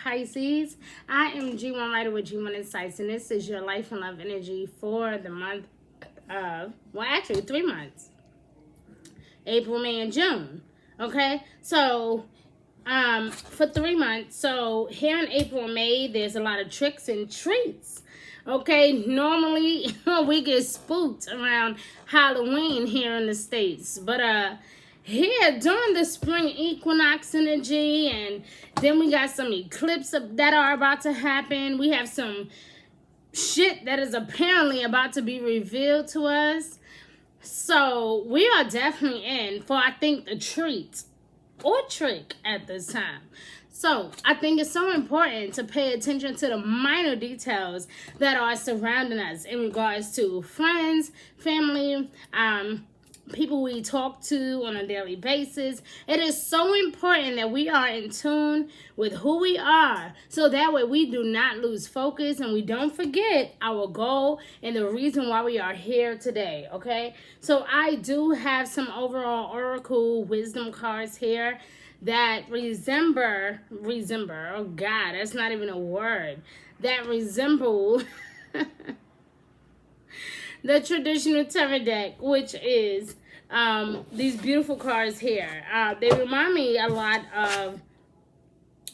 Pisces. I am G1 Writer with G1 Insights, and this is your life and love energy for the month of, well, actually 3 months, April, May, and June. Okay, so for 3 months, so here in April and May, there's a lot of tricks and treats. Okay, normally we get spooked around Halloween here in the States, but here during the spring equinox energy, and then we got some eclipses that are about to happen. We have some shit that is apparently about to be revealed to us. So we are definitely in for, I think, the treat or trick at this time. So I think it's so important to pay attention to the minor details that are surrounding us in regards to friends, family, people we talk to on a daily basis. It is so important that we are in tune with who we are, so that way we do not lose focus and we don't forget our goal and the reason why we are here today. Okay, so I do have some overall oracle wisdom cards here that resemble, oh God, that's not even a word, that resemble the traditional tarot deck, which is these beautiful cards here. They remind me a lot of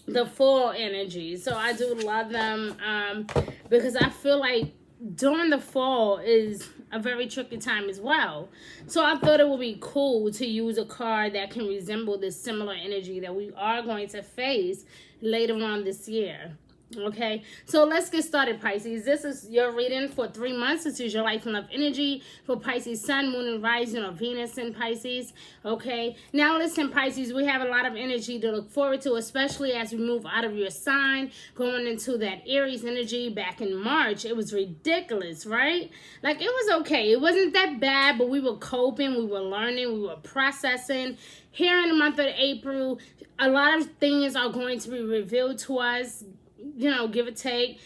the fall energy, so I do love them because I feel like during the fall is a very tricky time as well. So I thought it would be cool to use a card that can resemble this similar energy that we are going to face later on this year. Okay, so let's get started, Pisces. This is your reading for 3 months. This is your life and love energy for Pisces sun, moon, and rising, or Venus in Pisces. Okay, now listen, Pisces, we have a lot of energy to look forward to, especially as we move out of your sign, going into that Aries energy. Back in March, it was ridiculous, right? Like, it was okay. It wasn't that bad, but we were coping, we were learning, we were processing. Here in the month of April, a lot of things are going to be revealed to us. You know, give or take.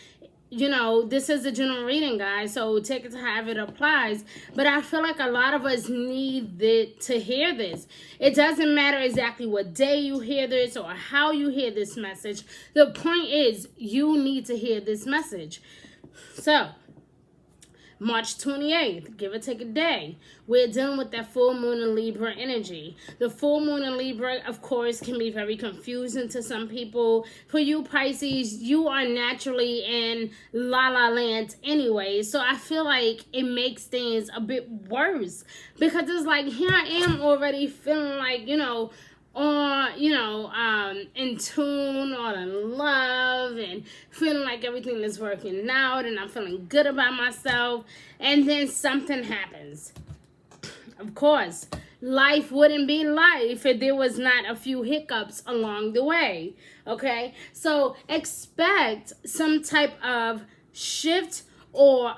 You know, this is a general reading, guys, so take it to however it applies. But I feel like a lot of us need to hear this. It doesn't matter exactly what day you hear this or how you hear this message. The point is, you need to hear this message. So, March 28th, give or take a day, we're dealing with that full moon in Libra energy. The full moon in Libra, of course, can be very confusing to some people. For you, Pisces, you are naturally in la-la land anyway, so I feel like it makes things a bit worse, because it's like, here I am already feeling like, you know, or, you know, in tune or in love and feeling like everything is working out and I'm feeling good about myself, and then something happens. Of course, life wouldn't be life if there was not a few hiccups along the way. Okay, so expect some type of shift or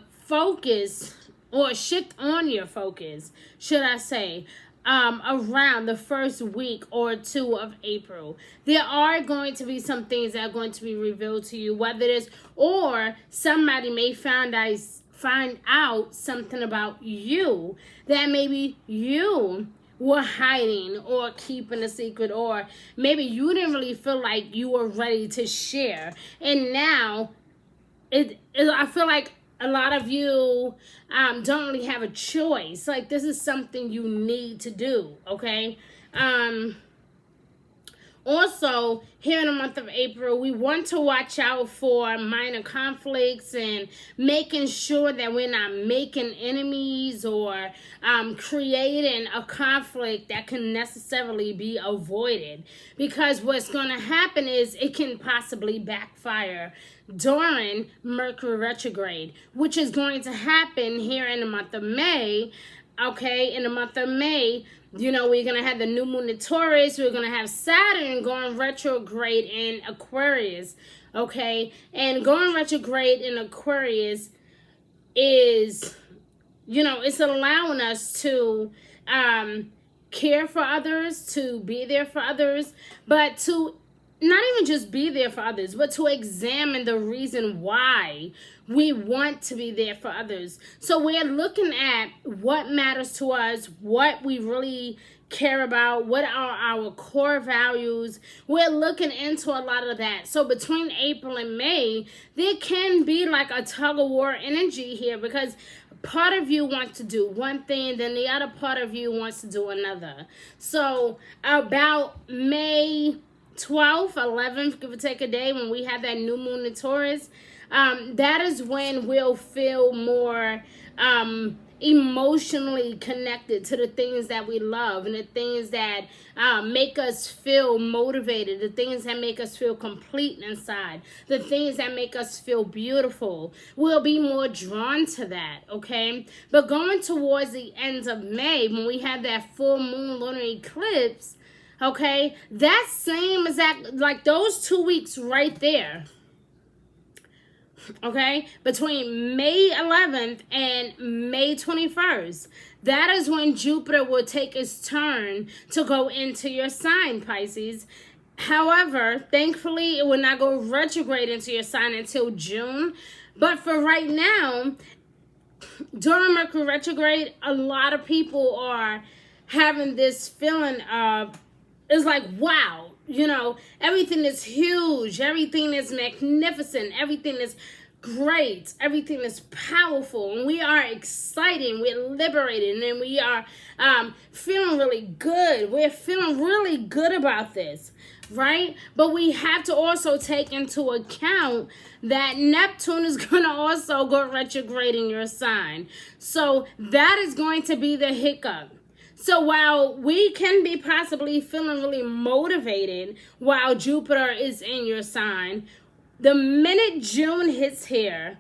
focus, or shift on your focus, should I say, around the first week or two of April. There are going to be some things that are going to be revealed to you, whether it is, or somebody may find out something about you that maybe you were hiding or keeping a secret, or maybe you didn't really feel like you were ready to share. And now, I feel like a lot of you don't really have a choice. Like, this is something you need to do, okay? Also, here in the month of April, we want to watch out for minor conflicts and making sure that we're not making enemies or creating a conflict that can necessarily be avoided. Because what's going to happen is it can possibly backfire during Mercury retrograde, which is going to happen here in the month of May. Okay, in the month of May, you know, we're going to have the new moon in Taurus. We're going to have Saturn going retrograde in Aquarius. Okay, and going retrograde in Aquarius is, you know, it's allowing us to care for others, to be there for others, but to not even just be there for others, but to examine the reason why we want to be there for others. So we're looking at what matters to us, what we really care about, what are our core values. We're looking into a lot of that. So between April and May, there can be like a tug of war energy here, because part of you wants to do one thing, then the other part of you wants to do another. So about May 12th, 11th, give or take a day, when we have that new moon in Taurus, that is when we'll feel more emotionally connected to the things that we love, and the things that make us feel motivated, the things that make us feel complete inside, the things that make us feel beautiful. We'll be more drawn to that, okay? But going towards the end of May, when we have that full moon lunar eclipse, okay, that same exact, like those 2 weeks right there, okay, between May 11th and May 21st, that is when Jupiter will take its turn to go into your sign, Pisces. However, thankfully, it will not go retrograde into your sign until June. But for right now, during Mercury retrograde, a lot of people are having this feeling of, it's like, wow, you know, everything is huge, everything is magnificent, everything is great, everything is powerful, and we are excited, we're liberated, and we are feeling really good. We're feeling really good about this, right? But we have to also take into account that Neptune is going to also go retrograde in your sign. So that is going to be the hiccup. So while we can be possibly feeling really motivated while Jupiter is in your sign, the minute June hits here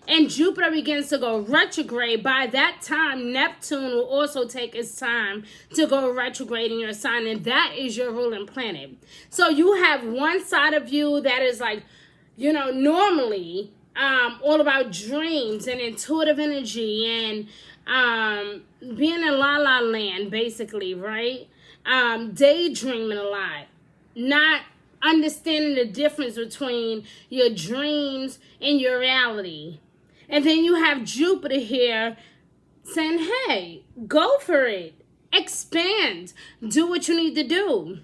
and Jupiter begins to go retrograde, by that time Neptune will also take its time to go retrograde in your sign, and that is your ruling planet. So you have one side of you that is like, you know, normally all about dreams and intuitive energy and being in la la land, basically, right? Daydreaming a lot, not understanding the difference between your dreams and your reality. And then you have Jupiter here saying, hey, go for it, expand, do what you need to do.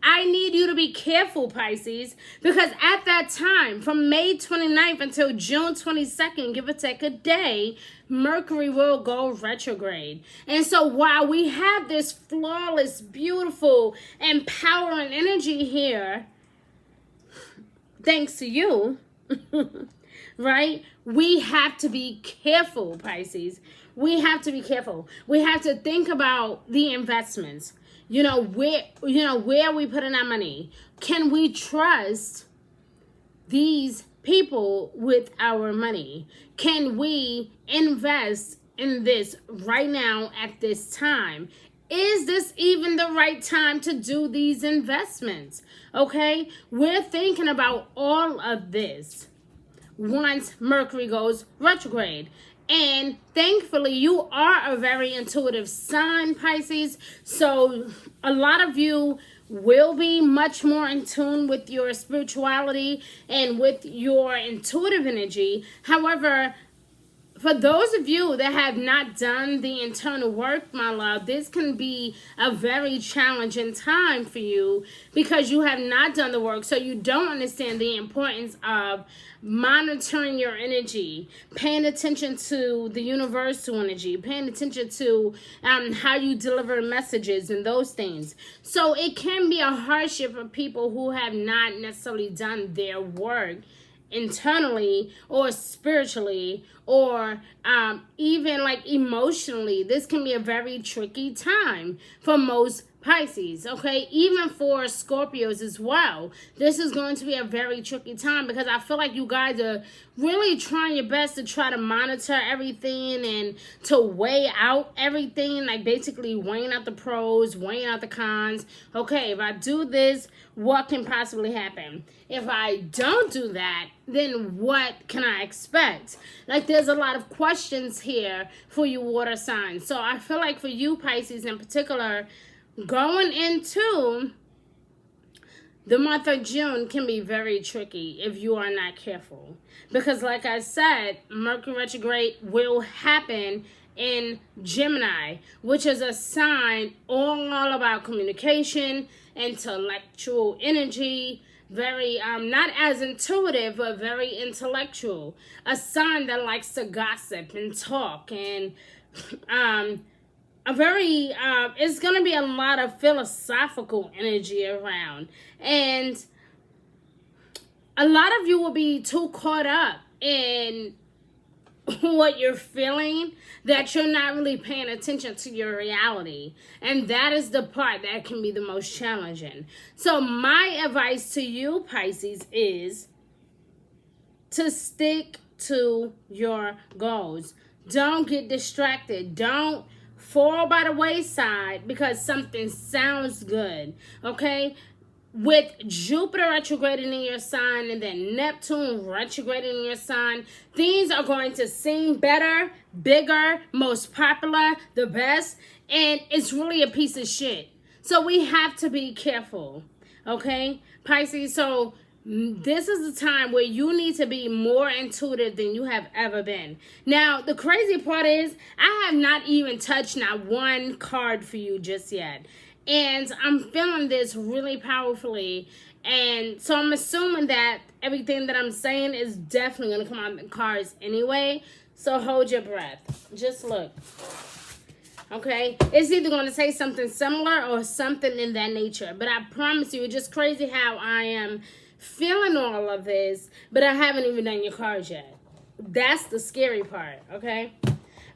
I need you to be careful, Pisces, because at that time, from May 29th until June 22nd, give or take a day, Mercury will go retrograde. And so while we have this flawless, beautiful, empowering energy here, thanks to you, right? We have to be careful, Pisces. We have to be careful. We have to think about the investments. Where are we putting our money? Can we trust these people with our money? Can we invest in this right now at this time? Is this even the right time to do these investments? Okay, we're thinking about all of this once Mercury goes retrograde. And thankfully, you are a very intuitive sign, Pisces. So a lot of you will be much more in tune with your spirituality and with your intuitive energy. However, for those of you that have not done the internal work, my love, this can be a very challenging time for you because you have not done the work. So you don't understand the importance of monitoring your energy, paying attention to the universal energy, paying attention to how you deliver messages and those things. So it can be a hardship for people who have not necessarily done their work internally or spiritually or even like emotionally. This can be a very tricky time for most Pisces, okay? Even for Scorpios as well. This is going to be a very tricky time because I feel like you guys are really trying your best to try to monitor everything and to weigh out everything, like basically weighing out the pros, weighing out the cons. Okay, if I do this, what can possibly happen? If I don't do that, then what can I expect? Like, there's a lot of questions here for you water signs. So I feel like for you Pisces in particular, going into the month of June can be very tricky if you are not careful. Because like I said, Mercury retrograde will happen in Gemini, which is a sign all about communication, intellectual energy, very not as intuitive but very intellectual. A sign that likes to gossip and talk, and a very it's gonna be a lot of philosophical energy around, and a lot of you will be too caught up in what you're feeling that you're not really paying attention to your reality, and that is the part that can be the most challenging. So my advice to you, Pisces, is to stick to your goals. Don't get distracted. Don't fall by the wayside because something sounds good, okay? With Jupiter retrograding in your sign and then Neptune retrograding in your sign, things are going to seem better, bigger, most popular, the best, and it's really a piece of shit. So we have to be careful, okay, Pisces? So this is the time where you need to be more intuitive than you have ever been. Now, the crazy part is I have not even touched not one card for you just yet. And I'm feeling this really powerfully. And so I'm assuming that everything that I'm saying is definitely going to come out in the cards anyway. So hold your breath. Just look. Okay? It's either going to say something similar or something in that nature. But I promise you, it's just crazy how I am feeling all of this, but I haven't even done your cards yet. That's the scary part, okay?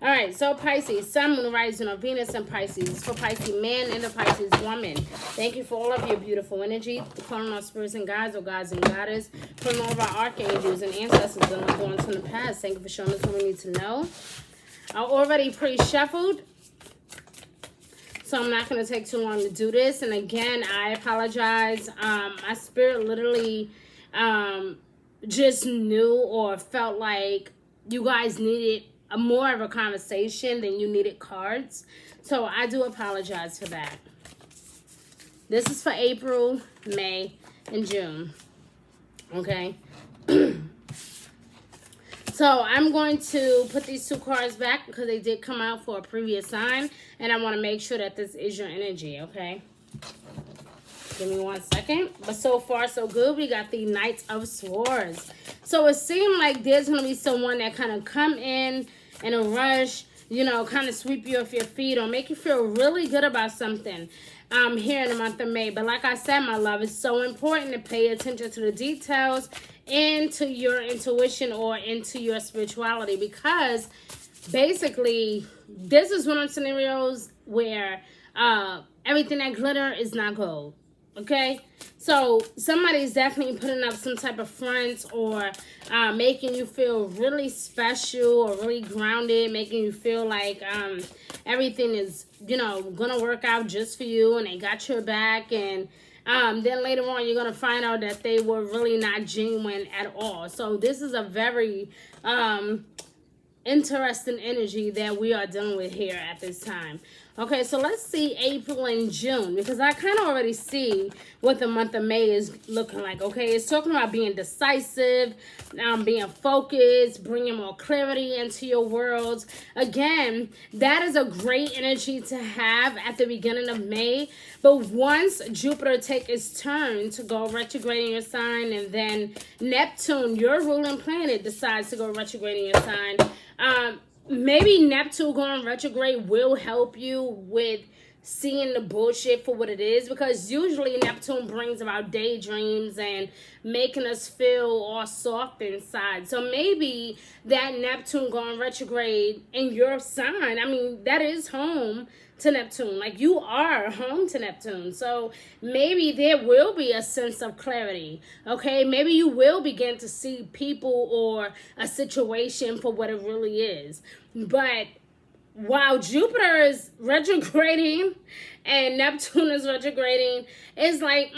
All right, so Pisces, Sun, Moon, Rising on Venus and Pisces. For Pisces man and the Pisces woman. Thank you for all of your beautiful energy. Calling our spirits and guides, or gods and goddess. Calling all of our archangels and ancestors and loved ones from the past. Thank you for showing us what we need to know. I already pre-shuffled, so I'm not going to take too long to do this. And again, I apologize. My spirit literally just knew or felt like you guys needed more of a conversation than you needed cards. So I do apologize for that. This is for April, May, and June. Okay. So I'm going to put these two cards back because they did come out for a previous sign. And I want to make sure that this is your energy, okay? Give me 1 second. But so far, so good. We got the Knight of Swords. So it seemed like there's going to be someone that kind of come in a rush, you know, kind of sweep you off your feet or make you feel really good about something here in the month of May. But like I said, my love, it's so important to pay attention to the details, into your intuition or into your spirituality, because basically this is one of the scenarios where everything that glitter is not gold. Okay, so somebody's definitely putting up some type of front or making you feel really special or really grounded, making you feel like everything is, you know, gonna work out just for you and they got your back. And then later on you're gonna find out that they were really not genuine at all. So this is a very interesting energy that we are dealing with here at this time. Okay, so let's see April and June, because I kind of already see what the month of May is looking like. Okay, it's talking about being decisive, being focused, bringing more clarity into your world. Again, that is a great energy to have at the beginning of May. But once Jupiter takes its turn to go retrograde in your sign, and then Neptune, your ruling planet, decides to go retrograde in your sign, maybe Neptune going retrograde will help you with seeing the bullshit for what it is, because usually Neptune brings about daydreams and making us feel all soft inside. So maybe that Neptune going retrograde in your sign, I mean, that is home to Neptune. Like, you are home to Neptune. So maybe there will be a sense of clarity. Okay, maybe you will begin to see people or a situation for what it really is. But while Jupiter is retrograding and Neptune is retrograding, it's like,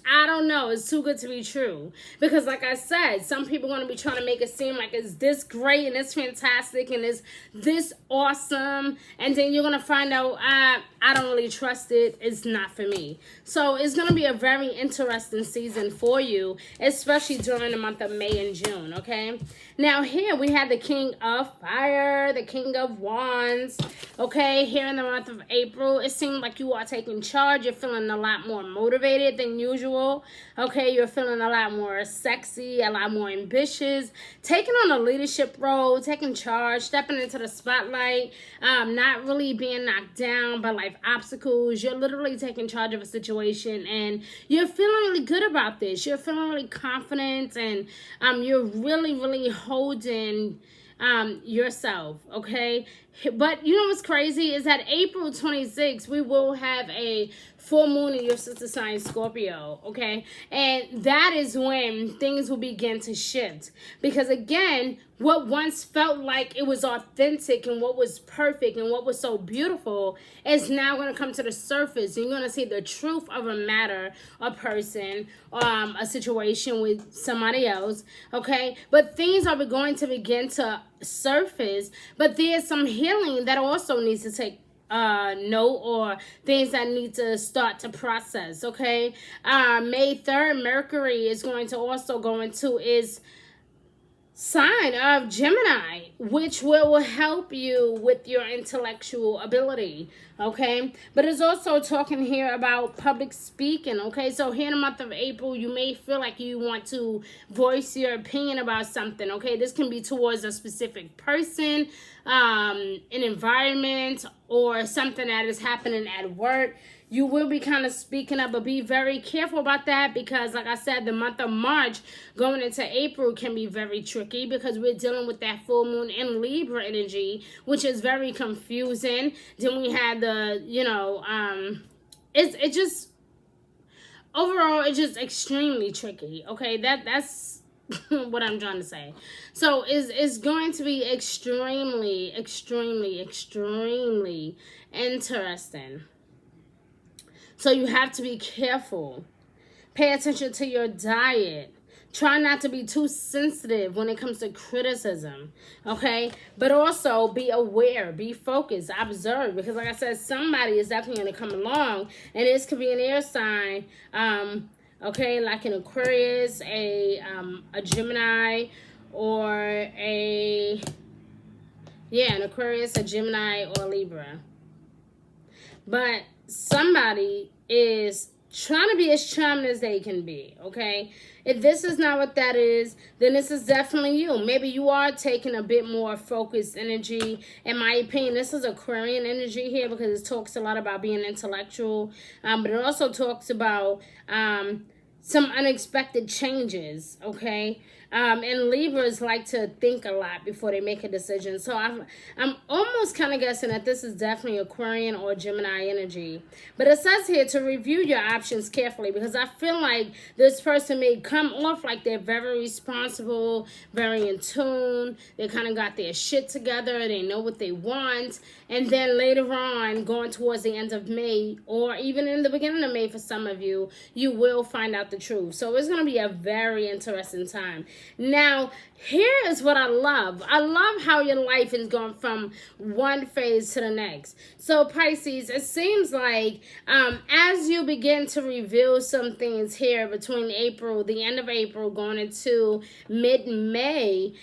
I don't know. It's too good to be true. Because like I said, some people are going to be trying to make it seem like it's this great and it's fantastic and it's this awesome. And then you're going to find out, I don't really trust it. It's not for me. So it's going to be a very interesting season for you, especially during the month of May and June, okay? Now here we have the King of Fire, the King of Wands, okay? Here in the month of April, it seems like you are taking charge. You're feeling a lot more motivated than usual, okay? You're feeling a lot more sexy, a lot more ambitious, taking on a leadership role, taking charge, stepping into the spotlight, not really being knocked down by life obstacles. You're literally taking charge of a situation, and you're feeling really good about this. You're feeling really confident, and you're really holding yourself, okay? But you know what's crazy is that April 26th, we will have a full moon in your sister sign, Scorpio, okay? And that is when things will begin to shift. Because again, what once felt like it was authentic and what was perfect and what was so beautiful is now going to come to the surface. You're going to see the truth of a matter, a person, a situation with somebody else, okay? But things are going to begin to surface, but there's some healing that also needs to take note, or things that need to start to process, okay? May 3rd, Mercury is going to also go into its sign of Gemini, which will help you with your intellectual ability, okay? But it's also talking here about public speaking, okay? So here in the month of April, you may feel like you want to voice your opinion about something, okay? This can be towards a specific person, an environment, or something that is happening at work. You will be kind of speaking up, but be very careful about that because, like I said, the month of March going into April can be very tricky because we're dealing with that full moon in Libra energy, which is very confusing. Then we had the, it just, overall, it's just extremely tricky, okay? That's what I'm trying to say. So it's going to be extremely interesting. So you have to be careful. Pay attention to your diet. Try not to be too sensitive when it comes to criticism, okay? But also be aware, be focused, observe. Because like I said, somebody is definitely going to come along. And this could be an air sign, okay? Like an Aquarius, a Gemini, or an Aquarius, a Gemini, or a Libra. But somebody is trying to be as charming as they can be, okay? If this is not what that is, then this is definitely you. Maybe you are taking a bit more focused energy. In my opinion, this is Aquarian energy here because it talks a lot about being intellectual. But it also talks about some unexpected changes, okay? And Libras like to think a lot before they make a decision. So I'm almost kind of guessing that this is definitely Aquarian or Gemini energy. But it says here to review your options carefully because I feel like this person may come off like they're very responsible, very in tune. They kind of got their shit together. They know what they want. And then later on, going towards the end of May, or even in the beginning of May for some of you, you will find out the truth. So it's going to be a very interesting time. Now, here is what I love. I love how your life is going from one phase to the next. So, Pisces, it seems like as you begin to reveal some things here between April, the end of April, going into mid-May,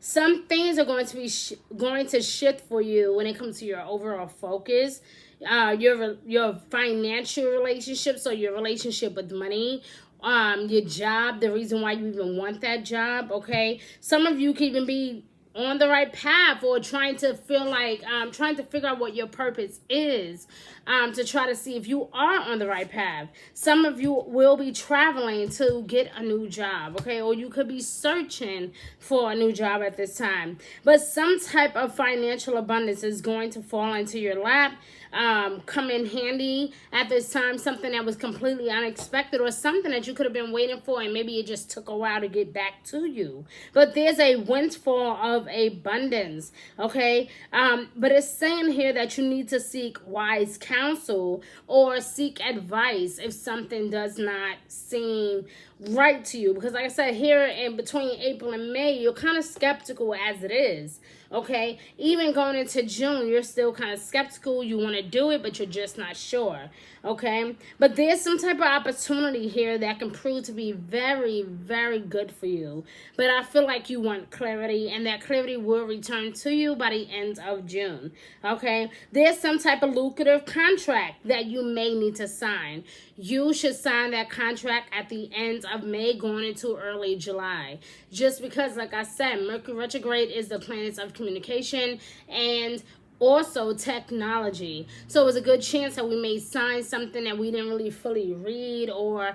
some things are going to be going to shift for you when it comes to your overall focus. Your financial relationship, so your relationship with money, your job, the reason why you even want that job, okay? Some of you can even be on the right path or trying to feel like, trying to figure out what your purpose is, to try to see if you are on the right path. Some of you will be traveling to get a new job, okay? Or you could be searching for a new job at this time. But some type of financial abundance is going to fall into your lap, come in handy at this time, something that was completely unexpected or something that you could have been waiting for and maybe it just took a while to get back to you. But there's a windfall of abundance, okay? But it's saying here that you need to seek wise counsel. counsel or seek advice if something does not seem right to you. Because like I said, here in between April and May, you're kind of skeptical as it is. Okay, even going into June, you're still kind of skeptical. You want to do it, but you're just not sure. Okay, but there's some type of opportunity here that can prove to be very, very good for you. But I feel like you want clarity, and that clarity will return to you by the end of June. Okay, there's some type of lucrative contract that you may need to sign. You should sign that contract at the end of May going into early July. Just because, like I said, Mercury retrograde is the planets of communication and also technology. So it's a good chance that we may sign something that we didn't really fully read, or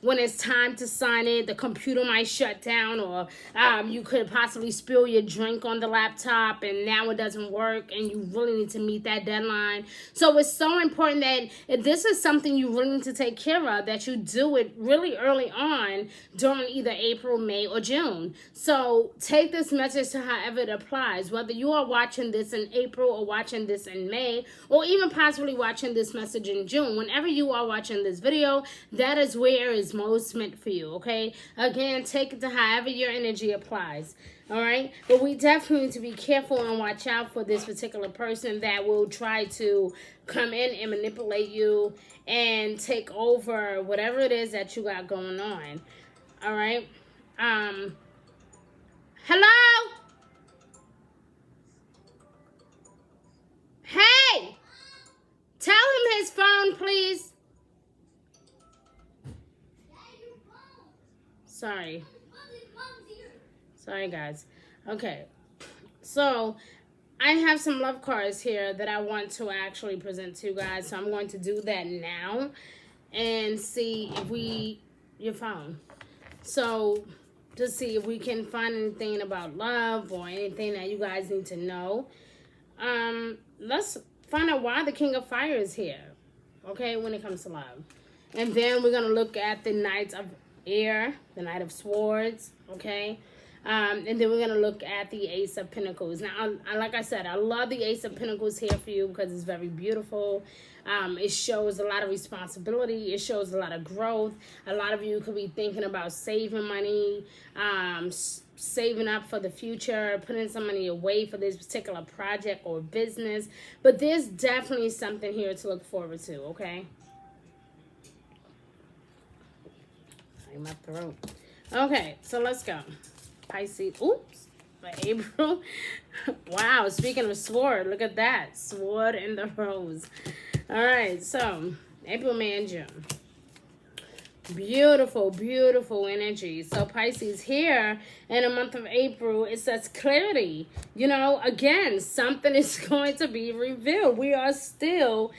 when it's time to sign it, the computer might shut down, or you could possibly spill your drink on the laptop and now it doesn't work and you really need to meet that deadline. So it's so important that if this is something you really need to take care of, that you do it really early on during either April, May, or June. So take this message to however it applies, whether you are watching this in April or watching this in May, or even possibly watching this message in June. Whenever you are watching this video, that is where it is most meant for you. Okay, again, take it to however your energy applies. All right, but we definitely need to be careful and watch out for this particular person that will try to come in and manipulate you and take over whatever it is that you got going on. All right, hello. Hey, tell him his phone, please. Sorry. Sorry, guys. Okay. So, I have some love cards here that I want to actually present to you guys. So, I'm going to do that now and see if your phone. So, to see if we can find anything about love or anything that you guys need to know. Let's find out why the King of Fire is here, okay, when it comes to love. And then we're going to look at the Knight of Air, the Knight of Swords, okay? And then we're going to look at the Ace of Pentacles. Now, like I said, I love the Ace of Pentacles here for you because it's very beautiful. It shows a lot of responsibility. It shows a lot of growth. A lot of you could be thinking about saving money, saving up for the future, putting some money away for this particular project or business. But there's definitely something here to look forward to, okay? My throat. Okay, so let's go. Pisces. Oops. For April. Wow, speaking of sword, look at that. Sword and the rose. All right, so April, May, and June. Beautiful, beautiful energy. So Pisces, here in the month of April, it says clarity. You know, again, something is going to be revealed. We are still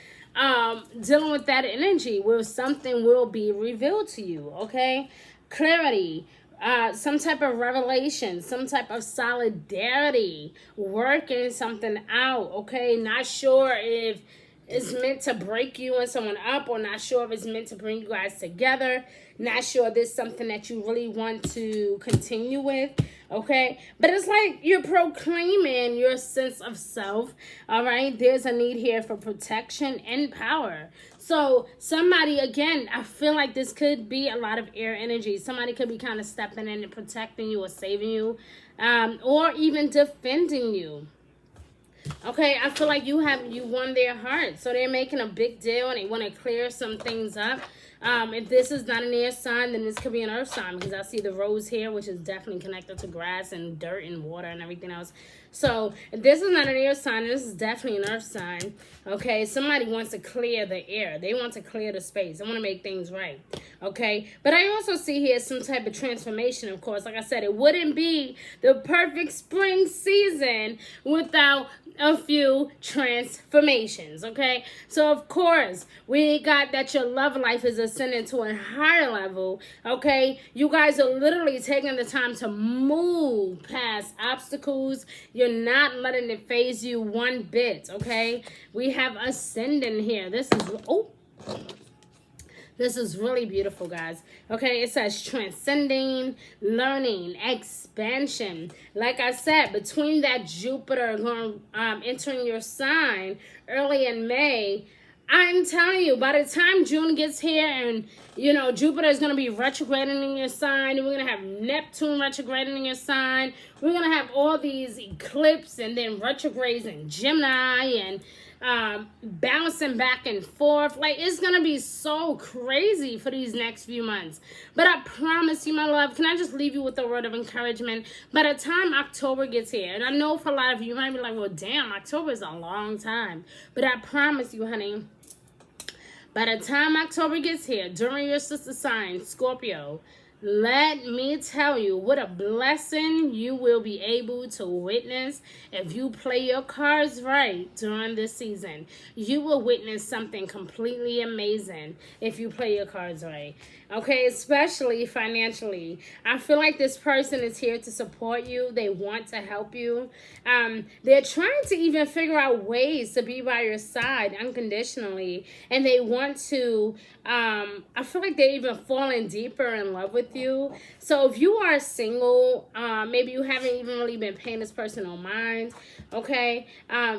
dealing with that energy where something will be revealed to you, okay? Clarity, some type of revelation, some type of solidarity, working something out, okay? Not sure if it's meant to break you and someone up, or not sure if it's meant to bring you guys together. Not sure if this is something that you really want to continue with, okay? But it's like you're proclaiming your sense of self, all right? There's a need here for protection and power. So somebody, again, I feel like this could be a lot of air energy. Somebody could be kind of stepping in and protecting you or saving you, or even defending you. Okay, I feel like you won their heart. So they're making a big deal and they want to clear some things up. If this is not an air sign, then this could be an earth sign, because I see the rose here, which is definitely connected to grass and dirt and water and everything else. So if this is not an air sign, this is definitely an earth sign. Okay, somebody wants to clear the air. They want to clear the space. They want to make things right. Okay, but I also see here some type of transformation, of course. Like I said, it wouldn't be the perfect spring season without a few transformations, okay? So, of course, we got that your love life is ascending to a higher level, okay? You guys are literally taking the time to move past obstacles. You're not letting it phase you one bit, okay? We have ascending here. This is really beautiful, guys. Okay, it says transcending, learning, expansion. Like I said, between that Jupiter going entering your sign early in May, I'm telling you, by the time June gets here and, you know, Jupiter is going to be retrograding in your sign, and we're going to have Neptune retrograding in your sign. We're going to have all these eclipses and then retrogrades in Gemini and bouncing back and forth. Like, it's going to be so crazy for these next few months. But I promise you, my love, can I just leave you with a word of encouragement? By the time October gets here, and I know for a lot of you, you might be like, well, damn, October is a long time. But I promise you, honey, by the time October gets here, during your sister sign, Scorpio, let me tell you what a blessing you will be able to witness if you play your cards right during this season. You will witness something completely amazing if you play your cards right. Okay, especially financially. I feel like this person is here to support you. They want to help you. They're trying to even figure out ways to be by your side unconditionally. And they want to, I feel like they're even falling deeper in love with you. So if you are single, maybe you haven't even really been paying this person no mind. Okay,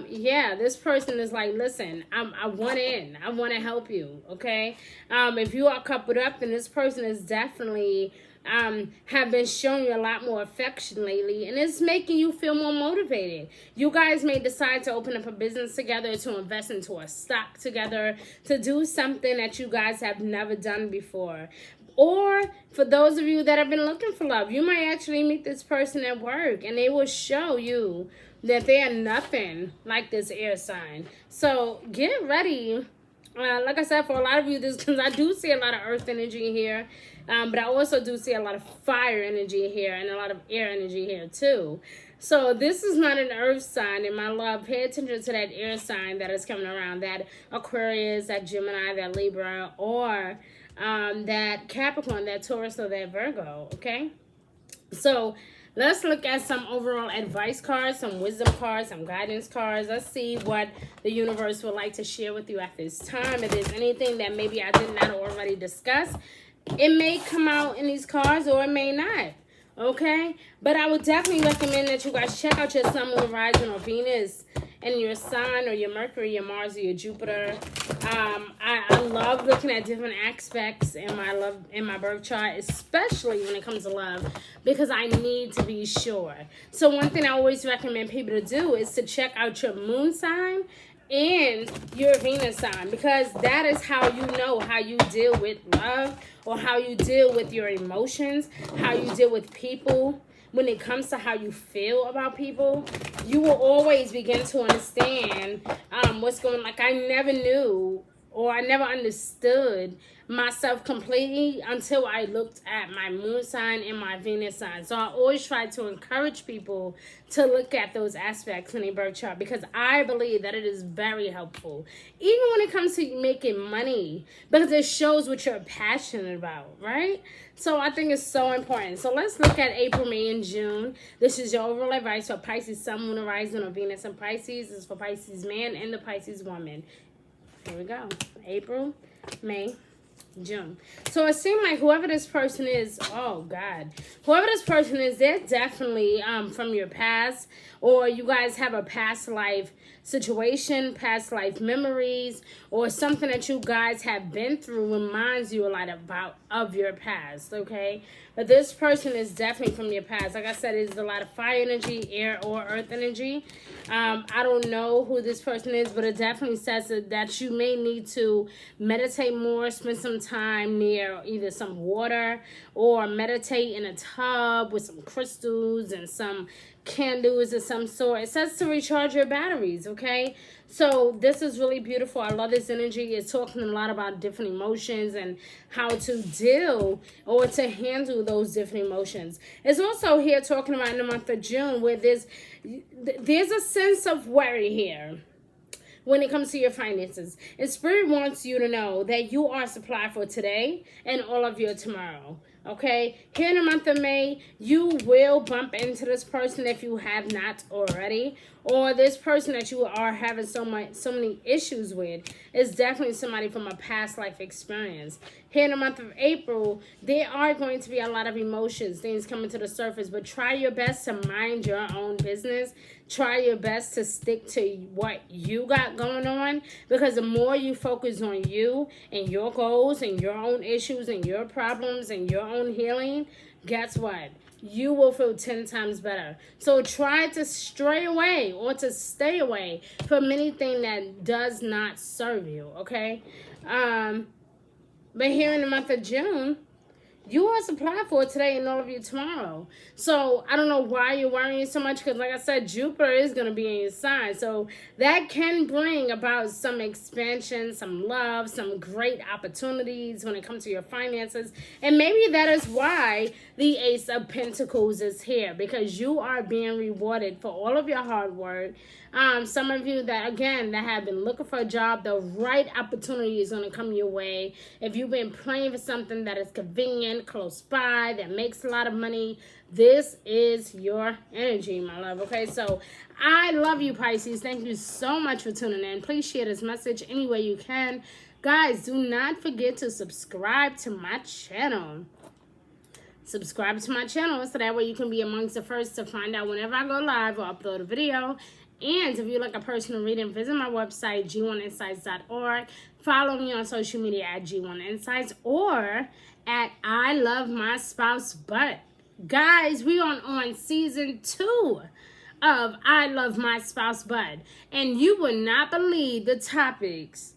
yeah, this person is like, listen, I want in. I want to help you. Okay, if you are coupled up, then this person is definitely have been showing you a lot more affection lately, and it's making you feel more motivated. You guys may decide to open up a business together, to invest into a stock together, to do something that you guys have never done before. Or for those of you that have been looking for love, you might actually meet this person at work, and they will show you that they are nothing like this air sign. So get ready. Like I said, for a lot of you, this, because I do see a lot of earth energy here, but I also do see a lot of fire energy here and a lot of air energy here too. So this is not an earth sign, and my love, pay attention to that air sign that is coming around, that Aquarius, that Gemini, that Libra, or that Capricorn, that Taurus, or that Virgo, okay? So let's look at some overall advice cards, some wisdom cards, some guidance cards. Let's see what the universe would like to share with you at this time. If there's anything that maybe I did not already discuss, it may come out in these cards or it may not. Okay? But I would definitely recommend that you guys check out your Sun, Moon, Rising, or Venus and your sign, or your Mercury, your Mars, or your Jupiter. I love looking at different aspects in my birth chart, especially when it comes to love, because I need to be sure. So one thing I always recommend people to do is to check out your moon sign and your Venus sign, because that is how you know how you deal with love, or how you deal with your emotions, how you deal with people. When it comes to how you feel about people, you will always begin to understand what's going on. Like, I never knew, or I never understood myself completely until I looked at my moon sign and my Venus sign. So I always try to encourage people to look at those aspects in a birth chart, because I believe that it is very helpful, even when it comes to making money, because it shows what you're passionate about, right? So I think it's so important. So let's look at April, May, and June. This is your overall advice for Pisces, Sun, Moon, Rising, or Venus in Pisces. This is for Pisces man and the Pisces woman. Here we go. April, May, June. So it seemed like whoever this person is, oh God, whoever this person is, they're definitely from your past, or you guys have a past life situation, past life memories, or something that you guys have been through reminds you a lot of your past, okay? But this person is definitely from your past. Like I said, it's a lot of fire energy, air, or earth energy. I don't know who this person is, but it definitely says that you may need to meditate more, spend some time near either some water, or meditate in a tub with some crystals and some candles of some sort. It says to recharge your batteries, okay? So this is really beautiful. I love this energy. It's talking a lot about different emotions and how to deal or to handle those different emotions. It's also here talking about in the month of June, where there's a sense of worry here when it comes to your finances. And Spirit wants you to know that you are supplied for today and all of your tomorrow. Okay, here in the month of May, you will bump into this person if you have not already, or this person that you are having so many issues with is definitely somebody from a past life experience. Here in the month of April, there are going to be a lot of emotions, things coming to the surface, but try your best to mind your own business. Try your best to stick to what you got going on, because the more you focus on you and your goals and your own issues and your problems and your own healing, guess what? You will feel 10 times better. So try to stray away or to stay away from anything that does not serve you, okay? But here in the month of June, you are supplied for today and all of you tomorrow. So I don't know why you're worrying so much, because like I said, Jupiter is going to be in your sign. So that can bring about some expansion, some love, some great opportunities when it comes to your finances. And maybe that is why the Ace of Pentacles is here, because you are being rewarded for all of your hard work. Some of you that, again, that have been looking for a job, the right opportunity is going to come your way. If you've been praying for something that is convenient, close by, that makes a lot of money, this is your energy, my love. Okay, so I love you, Pisces. Thank you so much for tuning in. Please share this message any way you can. Guys, do not forget to subscribe to my channel. Subscribe to my channel so that way you can be amongst the first to find out whenever I go live or upload a video. And if you like a personal reading, visit my website, g1insights.org. Follow me on social media at g1insights or at I Love My Spouse But. Guys, we are on season 2 of I Love My Spouse But. And you would not believe the topics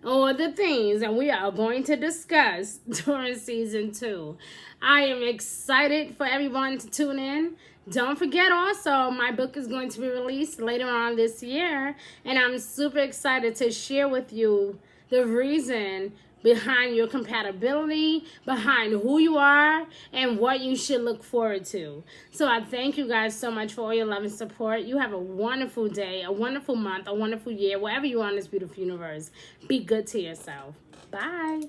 or the things that we are going to discuss during season 2. I am excited for everyone to tune in. Don't forget also, my book is going to be released later on this year, and I'm super excited to share with you the reason behind your compatibility, behind who you are, and what you should look forward to. So I thank you guys so much for all your love and support. You have a wonderful day, a wonderful month, a wonderful year, wherever you are in this beautiful universe. Be good to yourself. Bye.